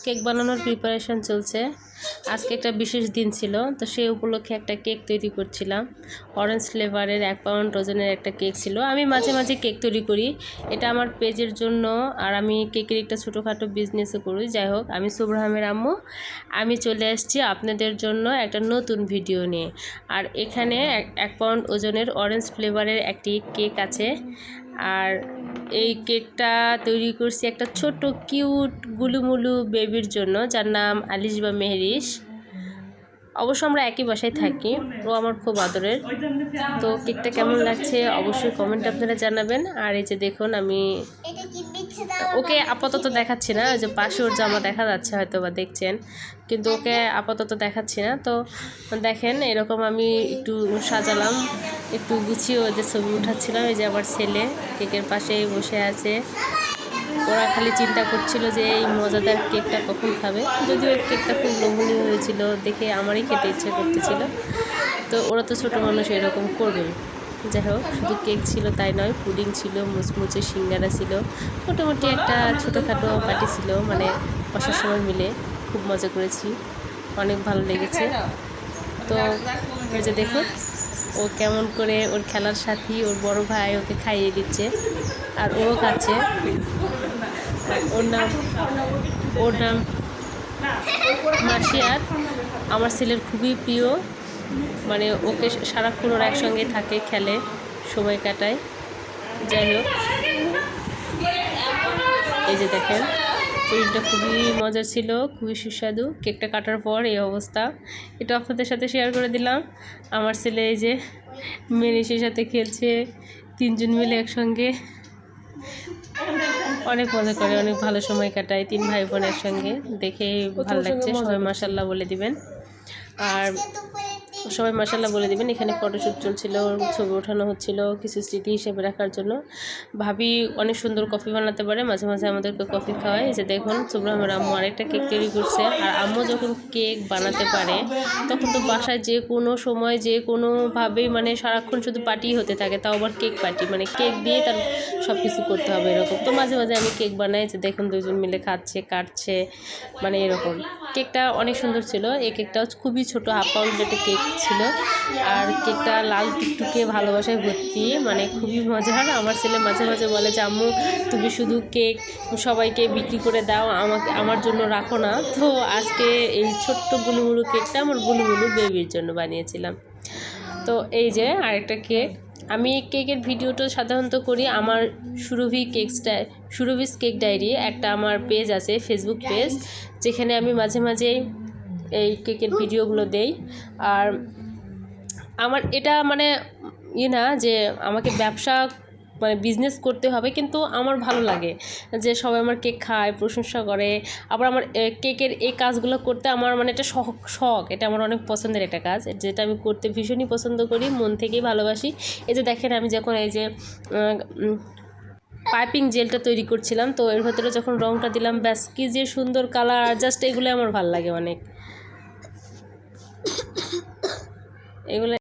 Cake বানানোর preparation চলছে। আজকে একটা বিশেষ দিন ছিল, তো সেই উপলক্ষে একটা কেক তৈরি করছিলাম। অরেঞ্জ ফ্লেভারের 1 পাউন্ড ওজনের একটা কেক ছিল। আমি মাঝে মাঝে কেক তৈরি করি, এটা আমার পেজের জন্য, আর আমি কেকের একটা ছোটোখাটো বিজনেসও করি। যাই হোক, আমি সুব্রাহামের আম্মু, আমি চলে আসছি আপনাদের জন্য একটা নতুন ভিডিও নিয়ে। আর এখানে 1 পাউন্ড ওজনের অরেঞ্জ ফ্লেভারের একটি কেক আছে। আর এই কেকটা তৈরি করছি একটা ছোট কিউট গুলুমুলু বেবির জন্য, যার নাম আলিশ বা মেহরিশ। অবশ্য আমরা একই বাসায় থাকি, ও আমার খুব আদরের। তো কেকটা কেমন লাগছে অবশ্যই কমেন্টে আপনারা জানাবেন। আর এই যে দেখুন, আমি ওকে আপাতত দেখাচ্ছি না, ওই যে পাশে ওর জামা দেখা যাচ্ছে, হয়তো বা দেখছেন, কিন্তু ওকে আপাতত দেখাচ্ছি না। তো দেখেন, এরকম আমি একটু সাজালাম, একটু গুছিয়ে ওদের ছবি উঠাচ্ছিলাম। এই যে আমার ছেলে কেকের পাশেই বসে আছে, ওরা খালি চিন্তা করছিল যে এই মজাদার কেকটা কখন খাবে। যদিও কেকটা খুব লোভনীয় হয়েছিল, দেখে আমারই খেতে ইচ্ছে করতেছিল। তো ওরা তো ছোটো মানুষ, এরকম করবে। যাই হোক, শুধু কেক ছিল তাই নয়, পুডিং ছিল, মুচমুচে সিঙ্গারা ছিল, মোটামুটি একটা ছোটোখাটো পার্টি ছিল। মানে বসার সময় মিলে খুব মজা করেছি, অনেক ভালো লেগেছে। তো এই যে দেখুন, ও কেমন করে ওর খেলার সাথী, ওর বড় ভাই ওকে খাইয়ে দিচ্ছে, আর ও খাচ্ছে। ওর নাম মাসিয়াত, আমার ছেলের খুবই প্রিয়। মানে ওকে সারাক্ষণ ওরা একসঙ্গে থাকে, খেলে, সময় কাটায়। যাই হোক, এই যে দেখেন, পুডিংটা খুবই মজার ছিল, খুবই সুস্বাদু। কেকটা কাটার পর এই অবস্থা, এটা আপনাদের সাথে শেয়ার করে দিলাম। আমার ছেলে এই যে মেরিসের সাথে খেলছে, 3 জন মিলে একসঙ্গে অনেক মজা করে, অনেক ভালো সময় কাটায় 3 ভাই বোনের সঙ্গে। দেখে ভালো লাগছে, সবাই মাশাআল্লাহ বলে দিবেন। আর সবাই মাশাআল্লাহ বলে দিবেন। এখানে ফটোশ্যুট চলছিল, ছবি ওঠানো হচ্ছিল কিছু স্মৃতি হিসেবে রাখার জন্য। ভাবি অনেক সুন্দর কফি বানাতে পারে, মাঝে মাঝে আমাদেরকে কফি খাওয়ায়। এই যে দেখুন, সুব্রাহামের আম্মু আরেকটা কেক তৈরি করছে। আর আম্মু যখন কেক বানাতে পারে, তখন তো বাসায় যে কোনো সময় যে কোনোভাবেই মানে সারাক্ষণ শুধু পার্টি হতে থাকে, তাও আবার কেক পার্টি, মানে কেক দিয়ে তার সব কিছু করতে হবে এরকম। তো মাঝে মাঝে আমি কেক বানাই, যে দেখুন 2 জন মিলে খাচ্ছে, কাটছে, মানে এরকম। কেকটা অনেক সুন্দর ছিল। এই কেকটাও খুবই ছোটো, 1/2 পাউন্ড একটা কেক ছিল। আর কেকটা লাল টুকটুকে, ভালোবাসায় ভর্তি, মানে খুবই মজার। আমার ছেলে মাঝে মাঝে বলে যে আম্মু, তুমি শুধু কেক সবাইকে বিক্রি করে দাও, আমার জন্য রাখো না। তো আজকে এই ছোট্ট গুলুমুলু কেকটা আমার গুলুমুলু বেবির জন্য বানিয়েছিলাম। তো এই যে আরেকটা কেক। আমি কেকের ভিডিওটা সাধারণত করি আমার সুরভিস কেক ডায়েরি, একটা আমার পেজ আছে, ফেসবুক পেজ, যেখানে আমি মাঝে মাঝে এই কেকের ভিডিওগুলো দেই। আর আমার এটা মানে না যে আমাকে ব্যবসা মানে বিজনেস করতে হবে, কিন্তু আমার ভালো লাগে যে সবাই আমার কেক খায়, প্রশংসা করে। আবার আমার কেকের এই কাজগুলো করতে আমার মানে এটা শখ, এটা আমার অনেক পছন্দের একটা কাজ, যেটা আমি করতে ভীষণই পছন্দ করি, মন থেকেই ভালোবাসি। এই যে দেখেন, আমি যখন এই যে পাইপিং জেলটা তৈরি করছিলাম, তো এর ভেতরে যখন রঙটা দিলাম, ব্যাস কি যে সুন্দর কালার, জাস্ট এগুলো আমার ভালো লাগে অনেক। এগুলো